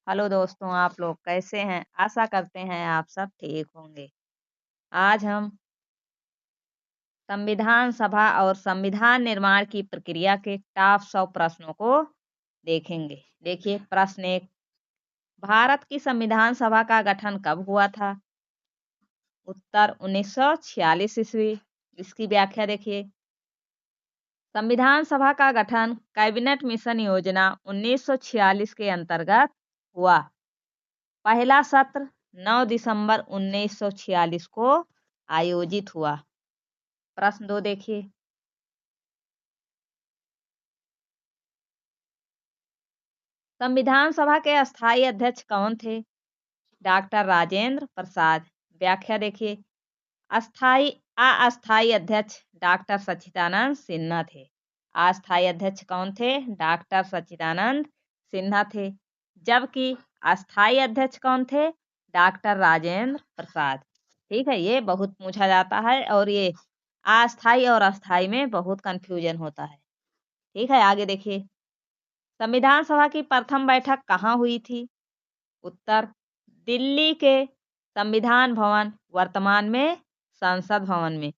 Hello दोस्तों, आप लोग कैसे हैं? आशा करते हैं आप सब ठीक होंगे। आज हम संविधान सभा और संविधान निर्माण की प्रक्रिया के टॉप 100 प्रश्नों को देखेंगे। देखिए, प्रश्न 1। भारत की संविधान सभा का गठन कब हुआ था? उत्तर 1946 ईस्वी। इसकी व्याख्या देखिए। संविधान सभा का गठन कैबिनेट मिशन योजना 1946 के अंतर्गत हुआ। पहला सत्र 9 दिसंबर 1946 को आयोजित हुआ। प्रश्न 2 देखिए। संविधान सभा के अस्थायी अध्यक्ष कौन थे? डॉक्टर राजेंद्र प्रसाद। व्याख्या देखिए। अस्थायी अध्यक्ष डॉक्टर सच्चिदानंद सिन्हा थे। अस्थायी अध्यक्ष कौन थे? डॉक्टर सच्चिदानंद सिन्हा थे। जबकि अस्थायी अध्यक्ष कौन थे? डॉक्टर राजेंद्र प्रसाद। ठीक है, ये बहुत पूछा जाता है और ये अस्थायी और अस्थायी में बहुत कंफ्यूजन होता है। ठीक है, आगे देखिए। संविधान सभा की प्रथम बैठक कहाँ हुई थी? उत्तर दिल्ली के संविधान भवन, वर्तमान में संसद भवन में।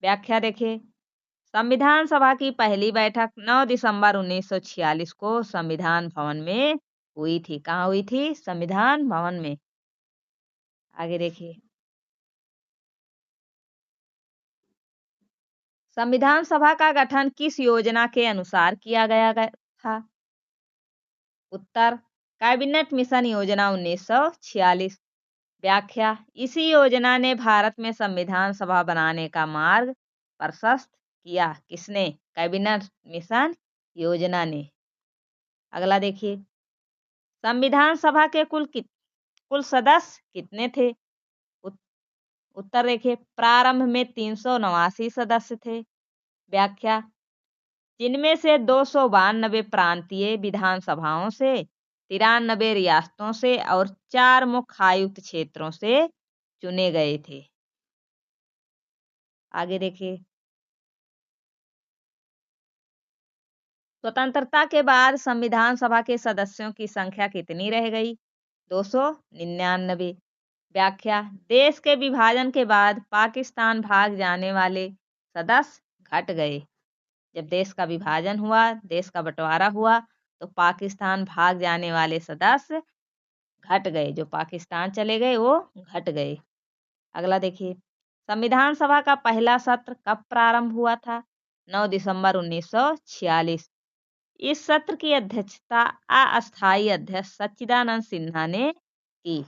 व्याख्या देखिए। संविधान सभा की पहली बैठक 9 दिसंबर 1946 को संविधान भवन में हुई थी। कहाँ हुई थी? संविधान भवन में। आगे देखिए। संविधान सभा का गठन किस योजना के अनुसार किया गया था? उत्तर कैबिनेट मिशन योजना 1946। व्याख्या। इसी योजना ने भारत में संविधान सभा बनाने का मार्ग प्रशस्त किया। किसने? कैबिनेट मिशन योजना ने। अगला देखिए। संविधान सभा के कुल सदस्य कितने थे? उत्तर देखिए। प्रारंभ में 389 सदस्य थे। व्याख्या। जिनमें से 292 प्रांतीय विधानसभाओं से, 93 रियासतों से और 4 मुख्य आयुक्त क्षेत्रों से चुने गए थे। आगे देखिए। स्वतंत्रता के बाद संविधान सभा के सदस्यों की संख्या कितनी रह गई? 299। व्याख्या। देश के विभाजन के बाद पाकिस्तान भाग जाने वाले सदस्य घट गए। जब देश का विभाजन हुआ, देश का बंटवारा हुआ, तो पाकिस्तान भाग जाने वाले सदस्य घट गए। जो पाकिस्तान चले गए वो घट गए। अगला देखिए। संविधान सभा का पहला सत्र कब प्रारंभ हुआ था? 9 दिसंबर 1946। इस सत्र की अध्यक्षता अस्थायी अध्यक्ष सच्चिदानंद सिन्हा ने की।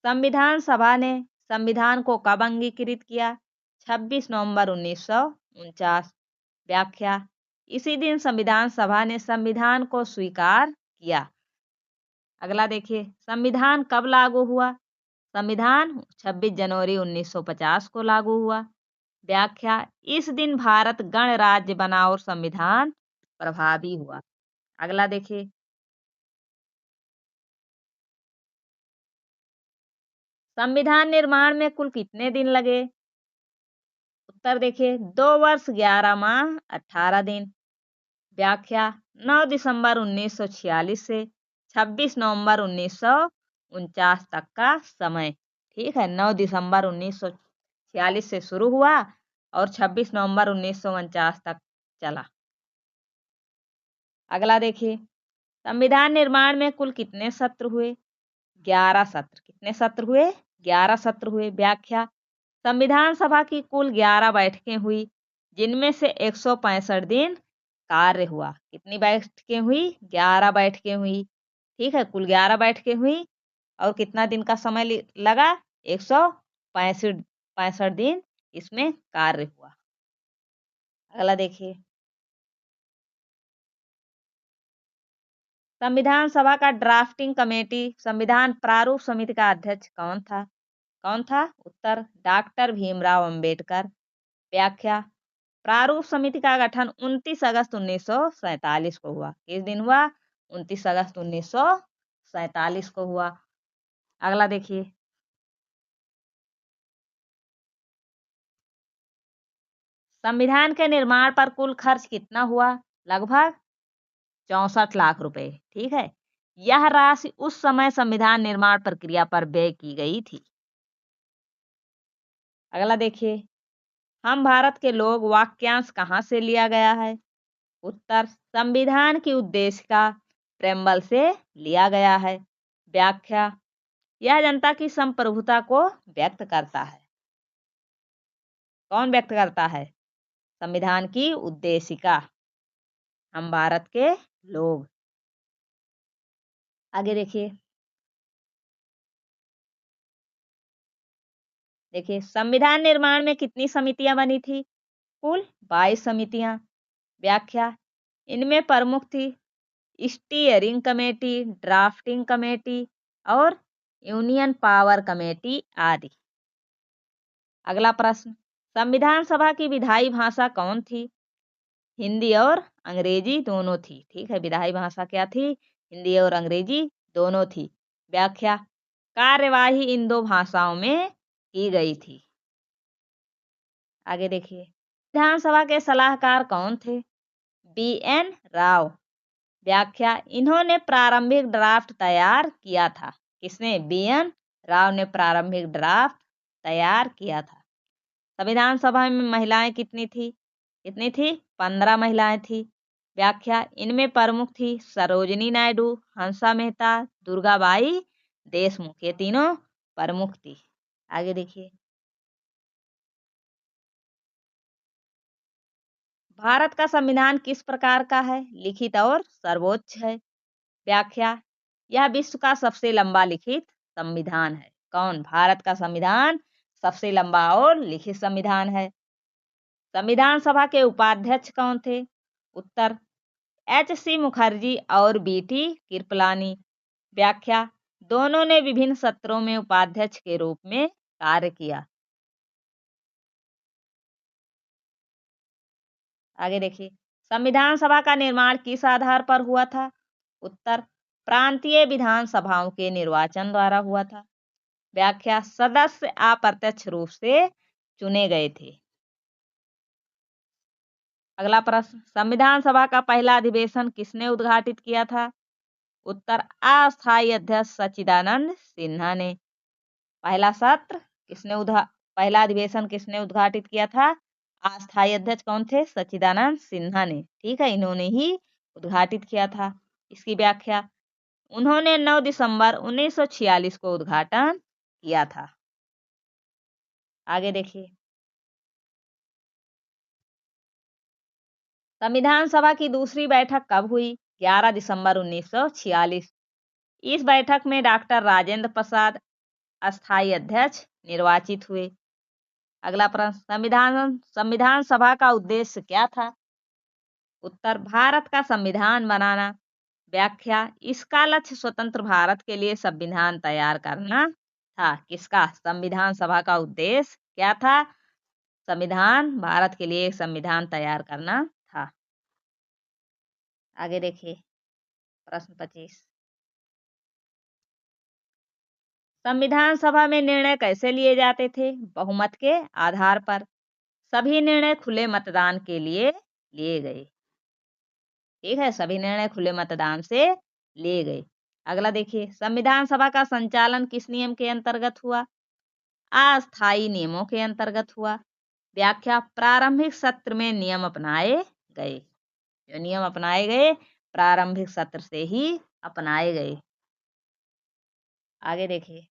संविधान सभा ने संविधान को कब अंगीकृत किया? 26 नवंबर 1949। व्याख्या। इसी दिन संविधान सभा ने संविधान को स्वीकार किया। अगला देखिए। संविधान कब लागू हुआ? संविधान 26 जनवरी 1950 को लागू हुआ। व्याख्या। इस दिन भारत गणराज्य बना और संविधान प्रभावी हुआ। अगला देखिए। संविधान निर्माण में कुल कितने दिन लगे? उत्तर देखिए। 2 वर्ष 11 माह 18 दिन। व्याख्या। 9 दिसंबर 1946 से 26 नवंबर 1949 तक का समय। ठीक है, 9 दिसंबर 1946 से शुरू हुआ और 26 नवंबर 1949 तक चला। अगला देखिए। संविधान निर्माण में कुल कितने सत्र हुए? 11 सत्र। कितने सत्र हुए? 11 सत्र हुए। व्याख्या। संविधान सभा की कुल 11 बैठकें हुई, जिनमें से 165 दिन कार्य हुआ। कितनी बैठकें हुई? 11 बैठकें हुई। ठीक है, कुल 11 बैठकें हुई और कितना दिन का समय लगा? 165 दिन इसमें कार्य हुआ। अगला देखिए। संविधान सभा का ड्राफ्टिंग कमेटी, संविधान प्रारूप समिति का अध्यक्ष कौन था? कौन था? उत्तर डॉक्टर भीमराव अंबेडकर। व्याख्या। प्रारूप समिति का गठन 29 अगस्त 1947 को हुआ। किस दिन हुआ? 29 अगस्त 1947 को हुआ। अगला देखिए। संविधान के निर्माण पर कुल खर्च कितना हुआ? लगभग 64 लाख रुपए। ठीक है, यह राशि उस समय संविधान निर्माण प्रक्रिया पर व्यय की गई थी। अगला देखिए, हम भारत के लोग वाक्यांश कहाँ से लिया गया है? उत्तर, संविधान की उद्देशिका प्रेम्बल से लिया गया है। व्याख्या, यह जनता की संप्रभुता को व्यक्त करता है। कौन व्यक्त करता है? संविधान की उद्देशिका, हम भारत के लोग। आगे देखिए, संविधान निर्माण में कितनी समितियां बनी थी? कुल 22 समितियां। व्याख्या, इनमें प्रमुख थी स्टीयरिंग कमेटी, ड्राफ्टिंग कमेटी और यूनियन पावर कमेटी आदि। अगला प्रश्न, संविधान सभा की विधायी भाषा कौन थी? हिंदी और अंग्रेजी दोनों थी। ठीक है, विधायी भाषा क्या थी? हिंदी और अंग्रेजी दोनों थी। व्याख्या, कार्यवाही इन दो भाषाओं में की गई थी। आगे देखिए, विधानसभा के सलाहकार कौन थे? BN राव। व्याख्या, इन्होंने प्रारंभिक ड्राफ्ट तैयार किया था। किसने? BN राव ने प्रारंभिक ड्राफ्ट तैयार किया था। संविधान सभा में महिलाएं कितनी थी? 15 महिलाएं थी। व्याख्या, इनमें प्रमुख थी सरोजिनी नायडू, हंसा मेहता, दुर्गाबाई देशमुख, ये तीनों प्रमुख थी। आगे देखिए, भारत का संविधान किस प्रकार का है? लिखित और सर्वोच्च है। व्याख्या, यह विश्व का सबसे लंबा लिखित संविधान है। कौन? भारत का संविधान सबसे लंबा और लिखित संविधान है। संविधान सभा के उपाध्यक्ष कौन थे? उत्तर, HC मुखर्जी और BT कृपलानी। व्याख्या, दोनों ने विभिन्न सत्रों में उपाध्यक्ष के रूप में कार्य किया। आगे देखिए, संविधान सभा का निर्माण किस आधार पर हुआ था? उत्तर, प्रांतीय विधानसभाओं के निर्वाचन द्वारा हुआ था। व्याख्या, सदस्य अप्रत्यक्ष रूप से चुने गए थे। अगला प्रश्न, संविधान सभा का पहला अधिवेशन किसने उद्घाटित किया था? उत्तर, अस्थायी अध्यक्ष सच्चिदानंद सिन्हा ने। पहला सत्र पहला अधिवेशन किसने उद्घाटित किया था? अस्थायी अध्यक्ष कौन थे? सच्चिदानंद सिन्हा ने। ठीक है, इन्होंने ही उद्घाटित किया था। इसकी व्याख्या, उन्होंने 9 दिसंबर 1946 को उद्घाटन किया था। आगे देखिए, संविधान सभा की दूसरी बैठक कब हुई? 11 दिसंबर 1946। इस बैठक में डॉक्टर राजेंद्र प्रसाद अस्थायी अध्यक्ष निर्वाचित हुए। अगला प्रश्न, संविधान सभा का उद्देश्य क्या था? उत्तर, भारत का संविधान बनाना। व्याख्या, इसका लक्ष्य स्वतंत्र भारत के लिए संविधान तैयार करना था। किसका? संविधान सभा का उद्देश्य क्या था? भारत के लिए संविधान तैयार करना था। आगे देखिए, प्रश्न 25, संविधान सभा में निर्णय कैसे लिए जाते थे? बहुमत के आधार पर। सभी निर्णय खुले मतदान के लिए लिए गए। ठीक है, सभी निर्णय खुले मतदान से लिए गए। अगला देखिए, संविधान सभा का संचालन किस नियम के अंतर्गत हुआ? अस्थायी नियमों के अंतर्गत हुआ। व्याख्या, प्रारंभिक सत्र में नियम अपनाए गए। जो नियम अपनाए गए प्रारंभिक सत्र से ही अपनाए गए। आगे देखिए,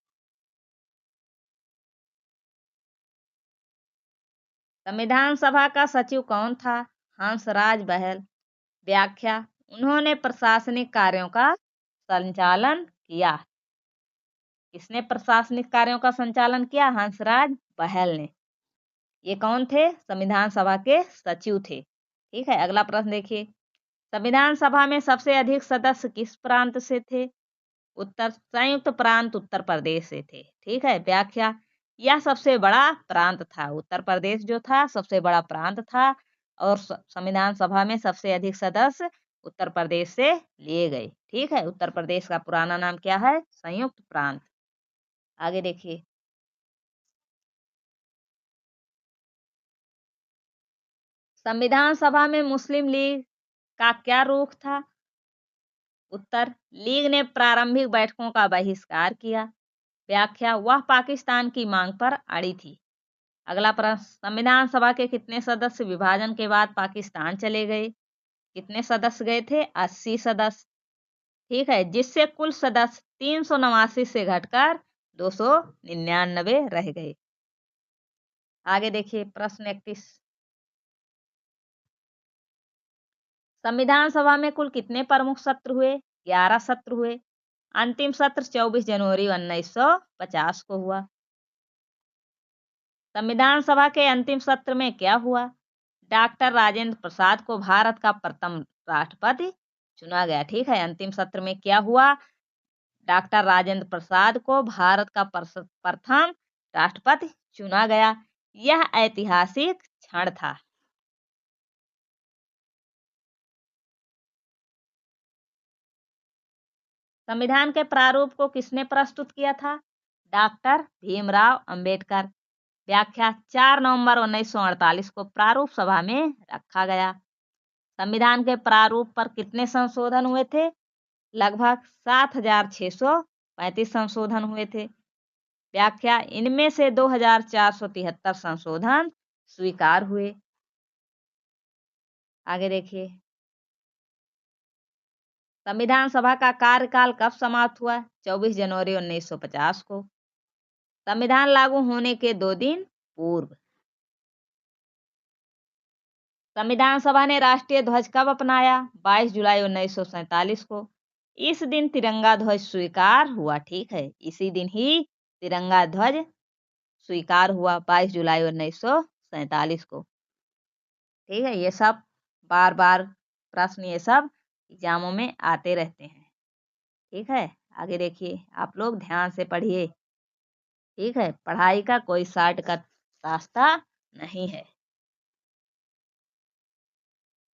संविधान सभा का सचिव कौन था? हंसराज बहल। व्याख्या, उन्होंने प्रशासनिक कार्यों का संचालन किया। किसने प्रशासनिक कार्यों का संचालन किया? हंसराज बहल ने। ये कौन थे? संविधान सभा के सचिव थे। ठीक है, अगला प्रश्न देखिए, संविधान सभा में सबसे अधिक सदस्य किस प्रांत से थे? उत्तर, संयुक्त प्रांत उत्तर प्रदेश से थे। ठीक है, व्याख्या, यह सबसे बड़ा प्रांत था। उत्तर प्रदेश जो था सबसे बड़ा प्रांत था और संविधान सभा में सबसे अधिक सदस्य उत्तर प्रदेश से लिए गए। ठीक है, उत्तर प्रदेश का पुराना नाम क्या है? संयुक्त प्रांत। आगे देखिए, संविधान सभा में मुस्लिम लीग का क्या रुख था? उत्तर, लीग ने प्रारंभिक बैठकों का बहिष्कार किया। व्याख्या, वह पाकिस्तान की मांग पर अड़ी थी। अगला प्रश्न, संविधान सभा के कितने सदस्य विभाजन के बाद पाकिस्तान चले गए? कितने सदस्य गए थे? 80 सदस्य। ठीक है, जिससे कुल सदस्य 389 से घटकर 299 रह गए। आगे देखिए प्रश्न 31, संविधान सभा में कुल कितने प्रमुख सत्र हुए? 11 सत्र हुए। अंतिम सत्र 24 जनवरी 1950 को हुआ। संविधान सभा के अंतिम सत्र में क्या हुआ? डॉक्टर राजेंद्र प्रसाद को भारत का प्रथम राष्ट्रपति चुना गया। ठीक है, अंतिम सत्र में क्या हुआ? डॉक्टर राजेंद्र प्रसाद को भारत का प्रथम राष्ट्रपति चुना गया। यह ऐतिहासिक क्षण था। संविधान के प्रारूप को किसने प्रस्तुत किया था? डॉक्टर भीमराव अंबेडकर। व्याख्या, 4 नवंबर 1948 को प्रारूप सभा में रखा गया। संविधान के प्रारूप पर कितने संशोधन हुए थे? लगभग 7,635 संशोधन हुए थे। व्याख्या, इनमें से 2,473 संशोधन स्वीकार हुए। आगे देखिए, संविधान सभा का कार्यकाल कब समाप्त हुआ? 24 जनवरी 1950 को। संविधान लागू होने के 2 दिन पूर्व। संविधान सभा ने राष्ट्रीय ध्वज कब अपनाया? 22 जुलाई 1947 को। इस दिन तिरंगा ध्वज स्वीकार हुआ। ठीक है, इसी दिन ही तिरंगा ध्वज स्वीकार हुआ, 22 जुलाई 1947 को। ठीक है, ये सब बार बार प्रश्न ये सब एग्जामों में आते रहते हैं। ठीक है, आगे देखिए, आप लोग ध्यान से पढ़िए। ठीक है, पढ़ाई का कोई शॉर्टकट रास्ता नहीं है।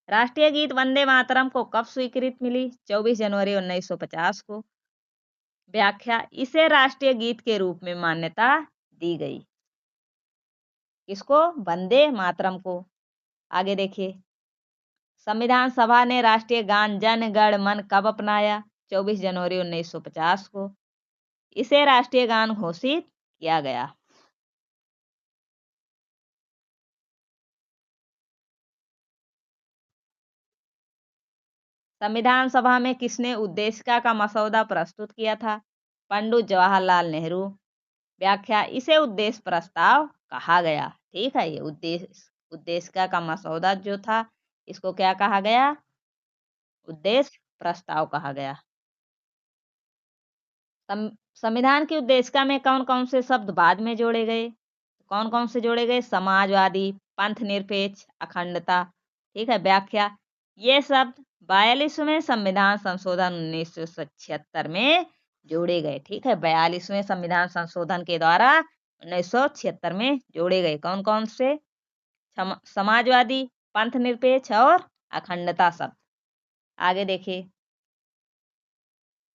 राष्ट्रीय गीत वंदे मातरम को कब स्वीकृति मिली? 24 जनवरी 1950 को। व्याख्या, इसे राष्ट्रीय गीत के रूप में मान्यता दी गई। किसको? वंदे मातरम को। आगे देखिए, संविधान सभा ने राष्ट्रीय गान जन गण मन कब अपनाया? 24 जनवरी 1950 को। इसे राष्ट्रीय गान घोषित किया गया। संविधान सभा में किसने उद्देशिका का मसौदा प्रस्तुत किया था? पंडित जवाहरलाल नेहरू। व्याख्या, इसे उद्देश्य प्रस्ताव कहा गया। ठीक है, ये उद्देशिका का मसौदा जो था, इसको क्या कहा गया? उद्देश्य प्रस्ताव कहा गया। संविधान की उद्देशिका में कौन कौन से शब्द बाद में जोड़े गए? कौन कौन से जोड़े गए? समाजवादी, पंथ निरपेक्ष, अखंडता। ठीक है, व्याख्या, ये शब्द 42वें संविधान संशोधन 1976 में जोड़े गए। ठीक है, 42वें संविधान संशोधन के द्वारा 1976 में जोड़े गए। कौन कौन से? समाजवादी, पंथ निरपेक्ष और अखंडता शब्द। आगे देखिए,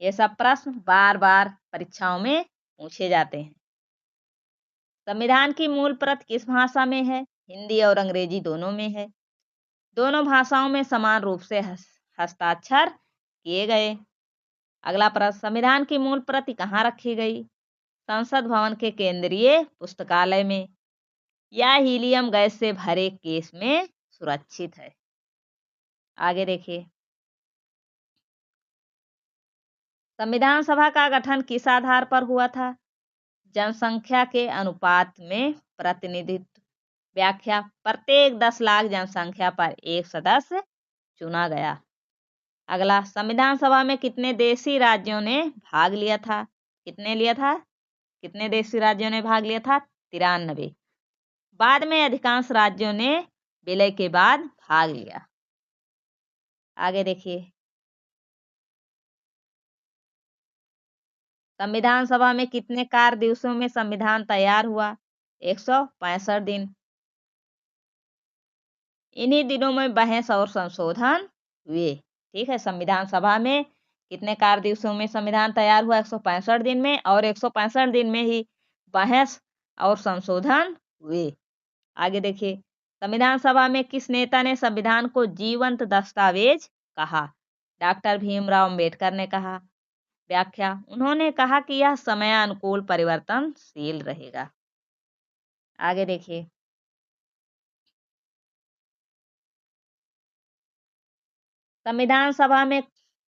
ये सब प्रश्न बार बार परीक्षाओं में पूछे जाते हैं। संविधान की मूल प्रत किस भाषा में है? हिंदी और अंग्रेजी दोनों में है। दोनों भाषाओं में समान रूप से हस्ताक्षर किए गए। अगला प्रश्न, संविधान की मूल प्रति कहाँ रखी गई? संसद भवन के केंद्रीय पुस्तकालय में। यह हीलियम गैस से भरे केस में सुरक्षित है। आगे देखिए, संविधान सभा का गठन किस आधार पर हुआ था? जनसंख्या के अनुपात में प्रतिनिधित्व। व्याख्या, प्रत्येक 10 लाख जनसंख्या पर एक सदस्य चुना गया। अगला, संविधान सभा में कितने देशी राज्यों ने भाग लिया था? कितने लिया था? कितने देशी राज्यों ने भाग लिया था? 93। बाद में अधिकांश राज्यों ने विलय के बाद भाग लिया। आगे देखिए, संविधान सभा में कितने कार्य दिवसों में संविधान तैयार हुआ? 165 दिन। इन्हीं दिनों में बहस और संशोधन हुए। ठीक है, संविधान सभा में कितने कार्य दिवसों में संविधान तैयार हुआ? 165 दिन में, और 165 दिन में ही बहस और संशोधन हुए। आगे देखिए, संविधान सभा में किस नेता ने संविधान को जीवंत दस्तावेज कहा? डॉक्टर भीमराव अंबेडकर ने कहा। व्याख्या, उन्होंने कहा कि यह समयानुकूल परिवर्तनशील रहेगा। आगे देखिए, संविधान सभा में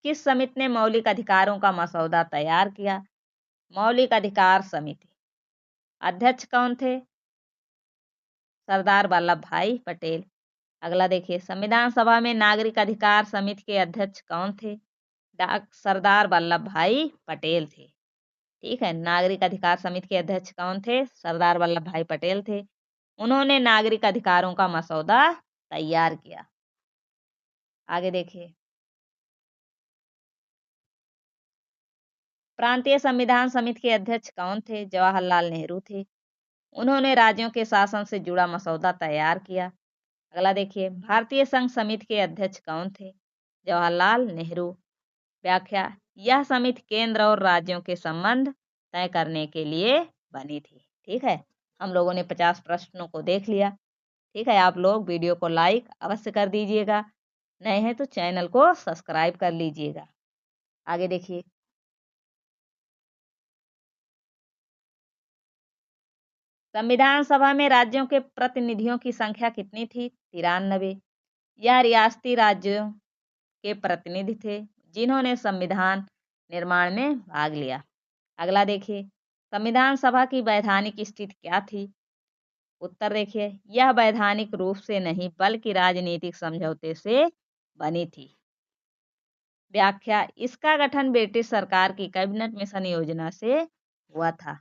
किस समिति ने मौलिक अधिकारों का मसौदा तैयार किया? मौलिक अधिकार समिति। अध्यक्ष कौन थे? सरदार वल्लभ भाई पटेल। अगला देखिए, संविधान सभा में नागरिक अधिकार समिति के अध्यक्ष कौन थे? सरदार वल्लभ भाई पटेल थे। ठीक है, नागरिक अधिकार समिति के अध्यक्ष कौन थे? सरदार वल्लभ भाई पटेल थे। उन्होंने नागरिक अधिकारों का मसौदा तैयार किया। आगे देखिए, प्रांतीय संविधान समिति के अध्यक्ष कौन थे? जवाहरलाल नेहरू थे। उन्होंने राज्यों के शासन से जुड़ा मसौदा तैयार किया। अगला देखिए, भारतीय संघ समिति के अध्यक्ष कौन थे? जवाहरलाल नेहरू। व्याख्या, यह समिति केंद्र और राज्यों के संबंध तय करने के लिए बनी थी। ठीक है, हम लोगों ने 50 प्रश्नों को देख लिया। ठीक है, आप लोग वीडियो को लाइक अवश्य कर दीजिएगा, नए हैं तो चैनल को सब्सक्राइब कर लीजिएगा। आगे देखिए, संविधान सभा में राज्यों के प्रतिनिधियों की संख्या कितनी थी? 93। यह रियासती राज्यों के प्रतिनिधि थे जिन्होंने संविधान निर्माण में भाग लिया। अगला देखिए, संविधान सभा की वैधानिक स्थिति क्या थी? उत्तर देखिए, यह वैधानिक रूप से नहीं बल्कि राजनीतिक समझौते से बनी थी। व्याख्या, इसका गठन ब्रिटिश सरकार की कैबिनेट मिशन योजना से हुआ था।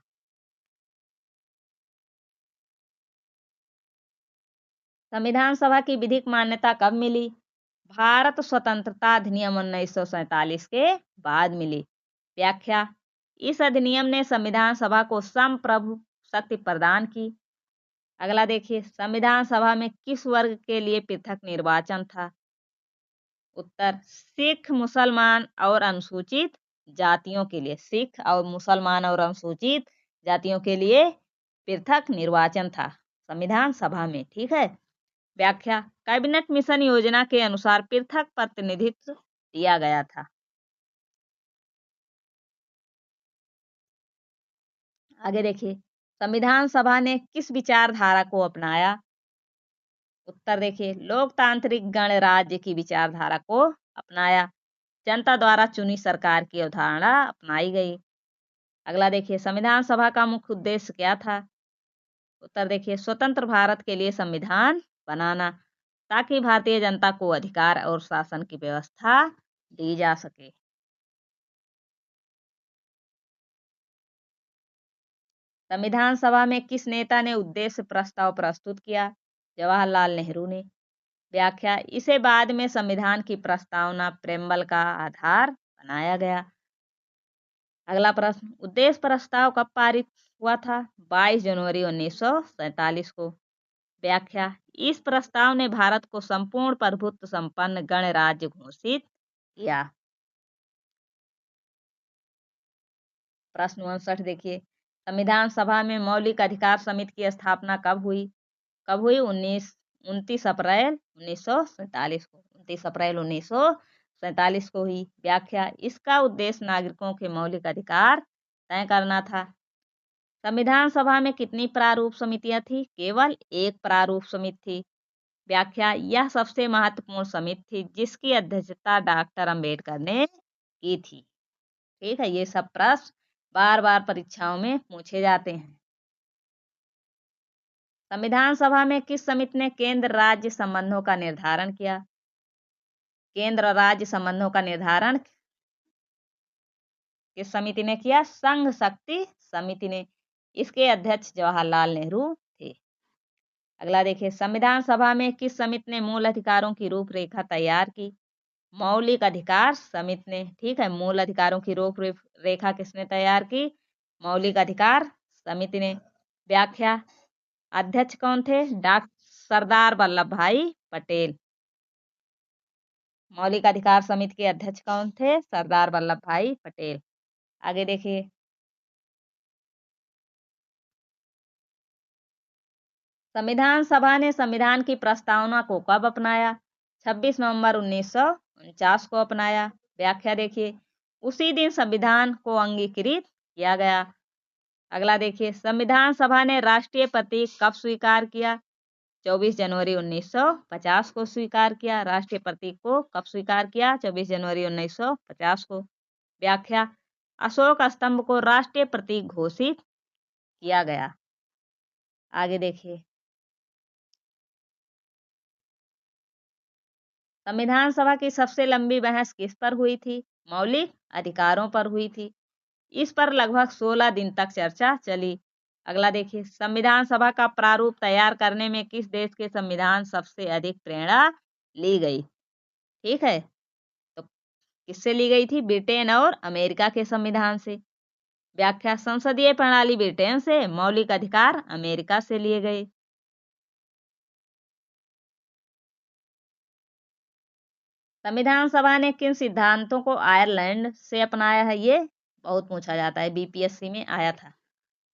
संविधान सभा की विधिक मान्यता कब मिली? भारत स्वतंत्रता अधिनियम 1947 के बाद मिली। व्याख्या, इस अधिनियम ने संविधान सभा को संप्रभु शक्ति प्रदान की। अगला देखिए, संविधान सभा में किस वर्ग के लिए पृथक निर्वाचन था? उत्तर, सिख, मुसलमान और अनुसूचित जातियों के लिए। सिख और मुसलमान और अनुसूचित जातियों के लिए पृथक निर्वाचन था संविधान सभा में। ठीक है, व्याख्या, कैबिनेट मिशन योजना के अनुसार पृथक प्रतिनिधित्व दिया गया था। आगे देखिए, संविधान सभा ने किस विचारधारा को अपनाया? उत्तर देखिए, लोकतांत्रिक गणराज्य की विचारधारा को अपनाया। जनता द्वारा चुनी सरकार की अवधारणा अपनाई गई। अगला देखिए, संविधान सभा का मुख्य उद्देश्य क्या था? उत्तर देखिए, स्वतंत्र भारत के लिए संविधान बनाना ताकि भारतीय जनता को अधिकार और शासन की व्यवस्था दी जा सके। संविधान सभा में किस नेता ने उद्देश्य प्रस्ताव प्रस्तुत किया? जवाहरलाल नेहरू ने। व्याख्या, इसे बाद में संविधान की प्रस्तावना प्रेम्बल का आधार बनाया गया। अगला प्रश्न, उद्देश्य प्रस्ताव कब पारित हुआ था? 22 जनवरी 1947 को। व्याख्या, इस प्रस्ताव ने भारत को संपूर्ण प्रभुत्व संपन्न गणराज्य घोषित किया। प्रश्न 59 देखिए, संविधान सभा में मौलिक अधिकार समिति की स्थापना कब हुई? कब हुई? 29 अप्रैल 1947 को। 29 अप्रैल 1947 को हुई। व्याख्या, इसका उद्देश्य नागरिकों के मौलिक अधिकार तय करना था। संविधान सभा में कितनी प्रारूप समितियां थी? केवल एक प्रारूप समिति थी। व्याख्या, यह सबसे महत्वपूर्ण समिति थी जिसकी अध्यक्षता डॉक्टर अंबेडकर ने की थी। ठीक है, ये सब प्रश्न बार बार परीक्षाओं में पूछे जाते हैं। संविधान सभा में किस समिति ने केंद्र राज्य संबंधों का निर्धारण किया? केंद्र राज्य संबंधों का निर्धारण किस समिति ने किया? संघ शक्ति समिति ने। इसके अध्यक्ष जवाहरलाल नेहरू थे। अगला देखिए, संविधान सभा में किस समिति ने मूल अधिकारों की रूपरेखा तैयार की? मौलिक अधिकार समिति ने। ठीक है, मूल अधिकारों की रूपरेखा किसने तैयार की? मौलिक अधिकार समिति ने। व्याख्या, अध्यक्ष कौन थे? सरदार वल्लभ भाई पटेल। मौलिक अधिकार समिति के अध्यक्ष कौन थे? सरदार वल्लभ भाई पटेल। आगे देखिए, संविधान सभा ने संविधान की प्रस्तावना को कब अपनाया? 26 नवंबर 1949 को अपनाया। व्याख्या देखिए, उसी दिन संविधान को अंगीकृत किया गया। अगला देखिए, संविधान सभा ने राष्ट्रीय प्रतीक कब स्वीकार किया? 24 जनवरी 1950 को स्वीकार किया। राष्ट्रीय प्रतीक को कब स्वीकार किया? 24 जनवरी 1950 को। व्याख्या, अशोक स्तंभ को राष्ट्रीय प्रतीक घोषित किया गया। आगे देखिए, संविधान सभा की सबसे लंबी बहस किस पर हुई थी? मौलिक अधिकारों पर हुई थी। इस पर लगभग 16 दिन तक चर्चा चली। अगला देखिए, संविधान सभा का प्रारूप तैयार करने में किस देश के संविधान सबसे अधिक प्रेरणा ली गई? ठीक है, तो किससे ली गई थी? ब्रिटेन और अमेरिका के संविधान से। व्याख्या, संसदीय प्रणाली ब्रिटेन से, मौलिक अधिकार अमेरिका से लिए गए। संविधान सभा ने किन सिद्धांतों को आयरलैंड से अपनाया है? ये बहुत पूछा जाता है, बीपीएससी में आया था।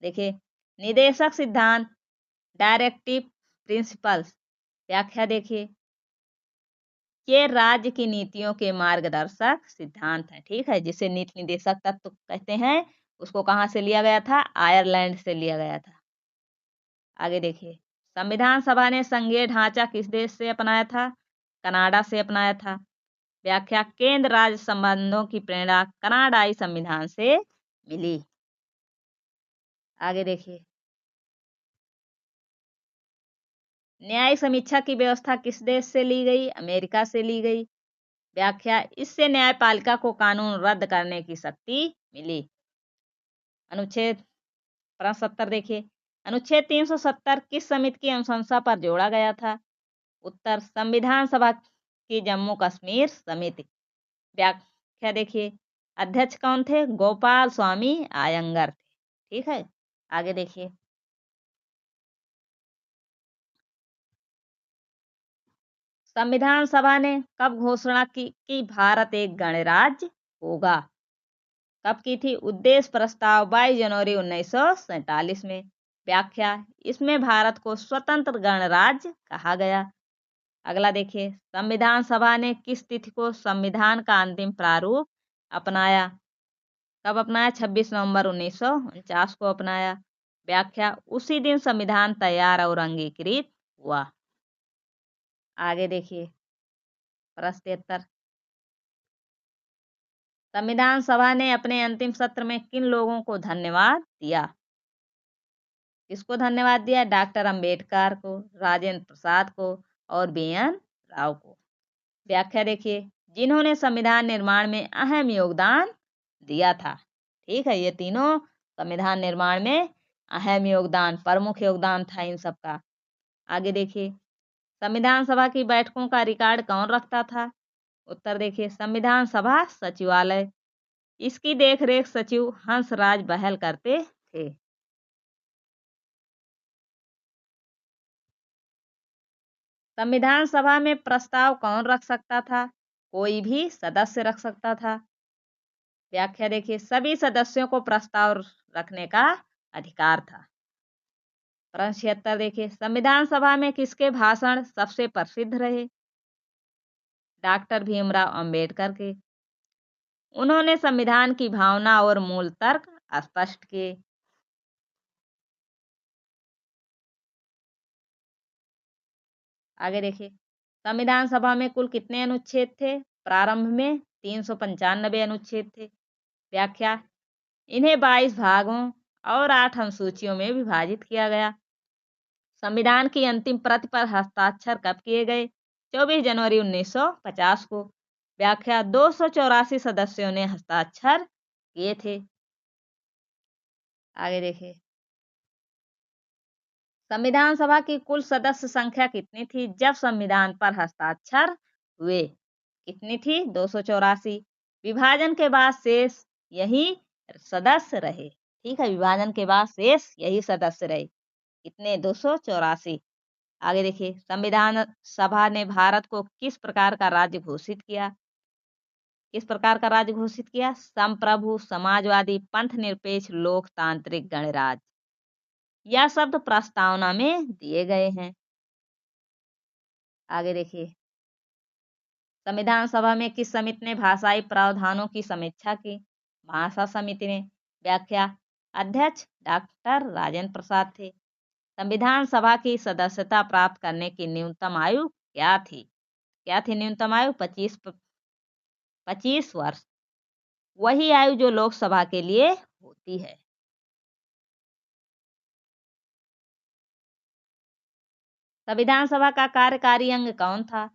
देखिए, निदेशक सिद्धांत, डायरेक्टिव प्रिंसिपल्स। व्याख्या देखिए, ये राज्य की नीतियों के मार्गदर्शक सिद्धांत है। ठीक है, जिसे नीति निदेशक तत्व कहते हैं, उसको कहाँ से लिया गया था? आयरलैंड से लिया गया था। आगे देखिए, संविधान सभा ने संघीय ढांचा किस देश से अपनाया था? कनाडा से अपनाया था। व्याख्या, केंद्र राज्य संबंधों की प्रेरणा कनाडाई संविधान से मिली। आगे देखिए, न्यायिक समीक्षा की व्यवस्था किस देश से ली गई? अमेरिका से ली गई। व्याख्या, इससे न्यायपालिका को कानून रद्द करने की शक्ति मिली। अनुच्छेद 70 देखिए, अनुच्छेद 370 किस समिति की अनुशंसा पर जोड़ा गया था? उत्तर, संविधान सभा की जम्मू कश्मीर समिति। व्याख्या देखिए, अध्यक्ष कौन थे? गोपाल स्वामी आयंगर थे। ठीक है, आगे देखिए, संविधान सभा ने कब घोषणा की कि भारत एक गणराज्य होगा? कब की थी? उद्देश्य प्रस्ताव 22 जनवरी 1947 में। व्याख्या, इसमें भारत को स्वतंत्र गणराज्य कहा गया। अगला देखिए, संविधान सभा ने किस तिथि को संविधान का अंतिम प्रारूप अपनाया? कब अपनाया? 26 नवंबर 1949 को अपनाया। व्याख्या, उसी दिन संविधान तैयार और अंगीकृत हुआ। आगे देखिए, प्रश्न 73, संविधान सभा ने अपने अंतिम सत्र में किन लोगों को धन्यवाद दिया? किसको धन्यवाद दिया? डॉक्टर अंबेडकर को, राजेंद्र प्रसाद को और बीएन राव को। व्याख्या देखिए, जिन्होंने संविधान निर्माण में अहम योगदान दिया था। ठीक है, ये तीनों संविधान निर्माण में अहम योगदान, प्रमुख योगदान था इन सबका। आगे देखिए, संविधान सभा की बैठकों का रिकॉर्ड कौन रखता था? उत्तर देखिए, संविधान सभा सचिवालय। इसकी देखरेख सचिव हंसराज बहल करते थे। संविधान सभा में प्रस्ताव कौन रख सकता था? कोई भी सदस्य रख सकता था। व्याख्या देखिए, सभी सदस्यों को प्रस्ताव रखने का अधिकार था। प्रश्न 76 देखिए, संविधान सभा में किसके भाषण सबसे प्रसिद्ध रहे? डॉक्टर भीमराव अंबेडकर के। उन्होंने संविधान की भावना और मूल तर्क स्पष्ट किए। आगे देखिए, संविधान सभा में कुल कितने अनुच्छेद थे? प्रारंभ में 395 अनुच्छेद थे। व्याख्या, इन्हें 22 भागों और 8 अनुसूचियों में विभाजित किया गया। संविधान की अंतिम प्रति पर हस्ताक्षर कब किए गए? 24 जनवरी 1950 को। व्याख्या, 284 सदस्यों ने हस्ताक्षर किए थे। आगे देखिए, संविधान सभा की कुल सदस्य संख्या कितनी थी जब संविधान पर हस्ताक्षर हुए? कितनी थी? 284। विभाजन के बाद शेष यही सदस्य रहे। ठीक है, विभाजन के बाद शेष यही सदस्य रहे। कितने? 284। आगे देखिए, संविधान सभा ने भारत को किस प्रकार का राज्य घोषित किया? किस प्रकार का राज्य घोषित किया? संप्रभु, समाजवादी, पंथ निरपेक्ष, लोकतांत्रिक गणराज्य। यह शब्द प्रस्तावना में दिए गए हैं। आगे देखिए, संविधान सभा में किस समिति ने भाषाई प्रावधानों की समीक्षा की? भाषा समिति ने। व्याख्या, अध्यक्ष डॉक्टर राजेंद्र प्रसाद थे। संविधान सभा की सदस्यता प्राप्त करने की न्यूनतम आयु क्या थी? क्या थी न्यूनतम आयु? 25 वर्ष। वही आयु जो लोकसभा के लिए होती है। संविधान सभा का कार्यकारी अंग कौन था?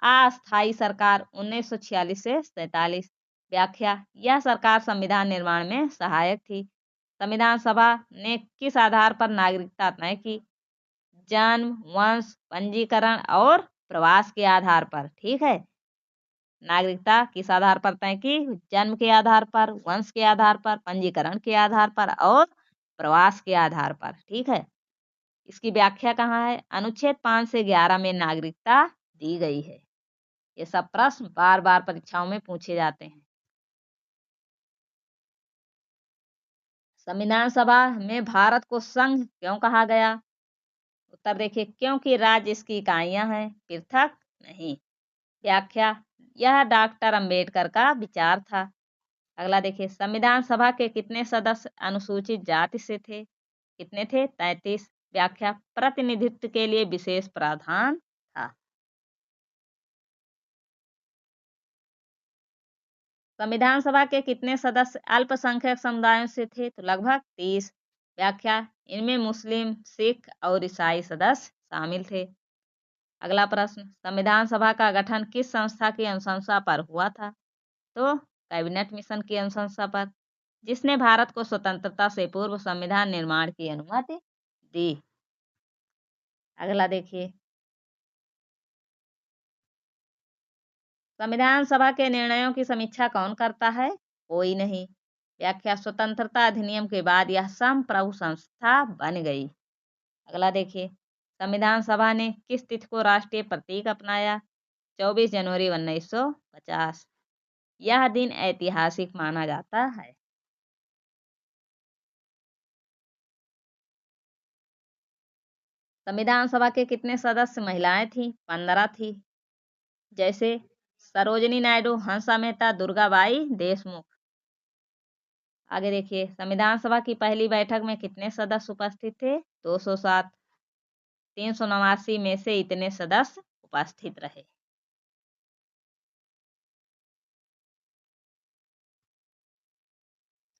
अस्थायी सरकार 1946 से 47। व्याख्या, यह सरकार संविधान निर्माण में सहायक थी। संविधान सभा ने किस आधार पर नागरिकता तय की? जन्म, वंश, पंजीकरण और प्रवास के आधार पर। ठीक है, नागरिकता किस आधार पर तय की? जन्म के आधार पर, वंश के आधार पर, पंजीकरण के आधार पर और प्रवास के आधार पर। ठीक है, इसकी व्याख्या कहाँ है? अनुच्छेद 5 से 11 में नागरिकता दी गई है। ये सब प्रश्न बार बार परीक्षाओं में पूछे जाते हैं। संविधान सभा में भारत को संघ क्यों कहा गया? उत्तर देखिए, क्योंकि राज्य इसकी इकाइयां हैं, पृथक नहीं। व्याख्या, यह डॉक्टर अंबेडकर का विचार था। अगला देखिए, संविधान सभा के कितने सदस्य अनुसूचित जाति से थे? कितने थे? 33। व्याख्या, प्रतिनिधित्व के लिए विशेष प्रावधान था। संविधान सभा के कितने सदस्य अल्पसंख्यक समुदायों से थे? तो लगभग 30। व्याख्या, इनमें मुस्लिम, सिख और ईसाई सदस्य शामिल थे। अगला प्रश्न, संविधान सभा का गठन किस संस्था की अनुशंसा पर हुआ था? तो कैबिनेट मिशन की अनुशंसा पर, जिसने भारत को स्वतंत्रता से पूर्व संविधान निर्माण की अनुमति दी। अगला देखिए, संविधान सभा के निर्णयों की समीक्षा कौन करता है? कोई नहीं। व्याख्या, स्वतंत्रता अधिनियम के बाद यह संप्रभु संस्था बन गई। अगला देखिए, संविधान सभा ने किस तिथि को राष्ट्रीय प्रतीक अपनाया? 24 जनवरी 1950। यह दिन ऐतिहासिक माना जाता है। संविधान सभा के कितने सदस्य महिलाएं थीं? 15 थी। जैसे सरोजिनी नायडू, हंसा मेहता, दुर्गाबाई देशमुख। आगे देखिए, संविधान सभा की पहली बैठक में कितने सदस्य उपस्थित थे? 207। 389 में से इतने सदस्य उपस्थित रहे।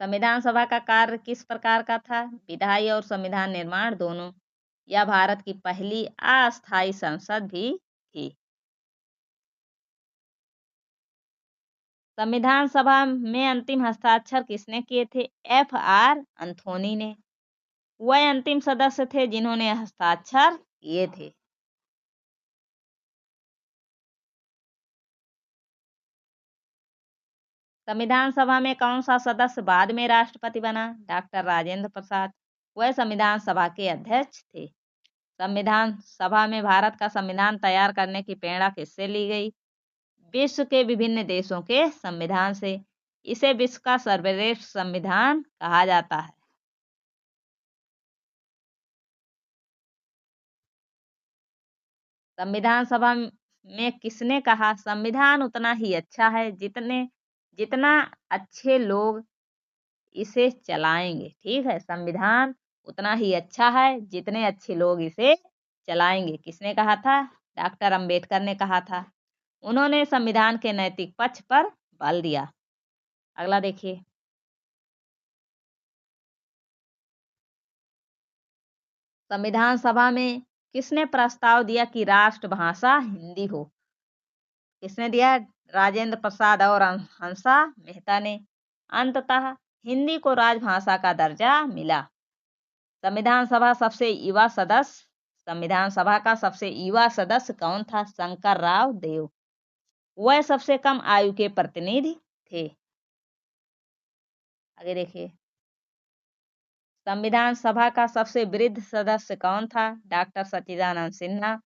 संविधान सभा का कार्य किस प्रकार का था? विधायी और संविधान निर्माण दोनों। यह भारत की पहली अस्थायी संसद भी थी। संविधान सभा में अंतिम हस्ताक्षर किसने किए थे? F.R. एंथोनी ने। वह अंतिम सदस्य थे जिन्होंने हस्ताक्षर किए थे। संविधान सभा में कौन सा सदस्य बाद में राष्ट्रपति बना? डॉक्टर राजेंद्र प्रसाद। वह संविधान सभा के अध्यक्ष थे। संविधान सभा में भारत का संविधान तैयार करने की प्रेरणा किससे ली गई? विश्व के विभिन्न देशों के संविधान से। इसे विश्व का सर्वश्रेष्ठ संविधान कहा जाता है। संविधान सभा में किसने कहा, संविधान उतना ही अच्छा है जितना अच्छे लोग इसे चलाएंगे। ठीक है, संविधान उतना ही अच्छा है जितने अच्छे लोग इसे चलाएंगे। किसने कहा था? डॉक्टर अंबेडकर ने कहा था। उन्होंने संविधान के नैतिक पक्ष पर बल दिया। अगला देखिए, संविधान सभा में किसने प्रस्ताव दिया कि राष्ट्रभाषा हिंदी हो? किसने दिया? राजेंद्र प्रसाद और हंसा मेहता ने। अंततः हिंदी को राजभाषा का दर्जा मिला। संविधान सभा का सबसे युवा सदस्य कौन था? शंकर राव देव। वह सबसे कम आयु के प्रतिनिधि थे। आगे देखिए, संविधान सभा का सबसे वृद्ध सदस्य कौन था? डॉक्टर सच्चिदानंद सिन्हा।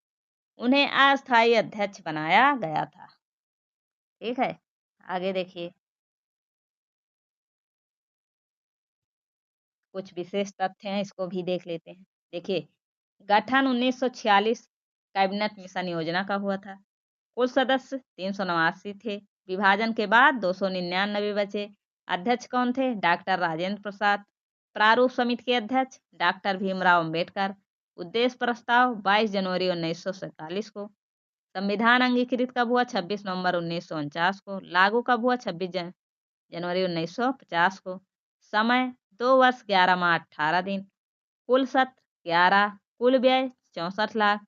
उन्हें अस्थायी अध्यक्ष बनाया गया था। ठीक है, आगे देखिए, कुछ विशेष तथ्य हैं, इसको भी देख लेते हैं। देखिए, गठन 1946 कैबिनेट मिशन योजना का हुआ था। कुल सदस्य 389 थे। विभाजन के बाद 299 बचे। अध्यक्ष कौन थे? डॉक्टर राजेंद्र प्रसाद। प्रारूप समिति के अध्यक्ष डॉक्टर भीमराव अंबेडकर। उद्देश्य प्रस्ताव 22 जनवरी 1947 को। संविधान अंगीकृत कब हुआ? 26 नवंबर 1949 को। लागू कब हुआ? 26 जनवरी 1950 को। समय 2 वर्ष 11 माह 18 दिन। कुल सत्र 11। कुल व्यय 64 लाख।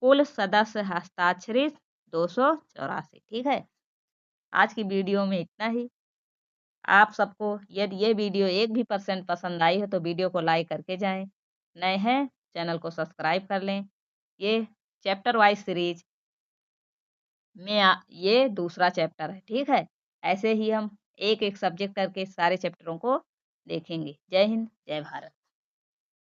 कुल सदस्य हस्ताक्षरित 284। ठीक है, आज की वीडियो में इतना ही। आप सबको यदि ये वीडियो 1% पसंद आई हो तो वीडियो को लाइक करके जाएं। नए हैं चैनल को सब्सक्राइब कर लें। ये चैप्टर वाइज सीरीज में ये दूसरा चैप्टर है। ठीक है, ऐसे ही हम एक एक सब्जेक्ट करके सारे चैप्टरों को देखेंगे। जय हिंद, जय भारत।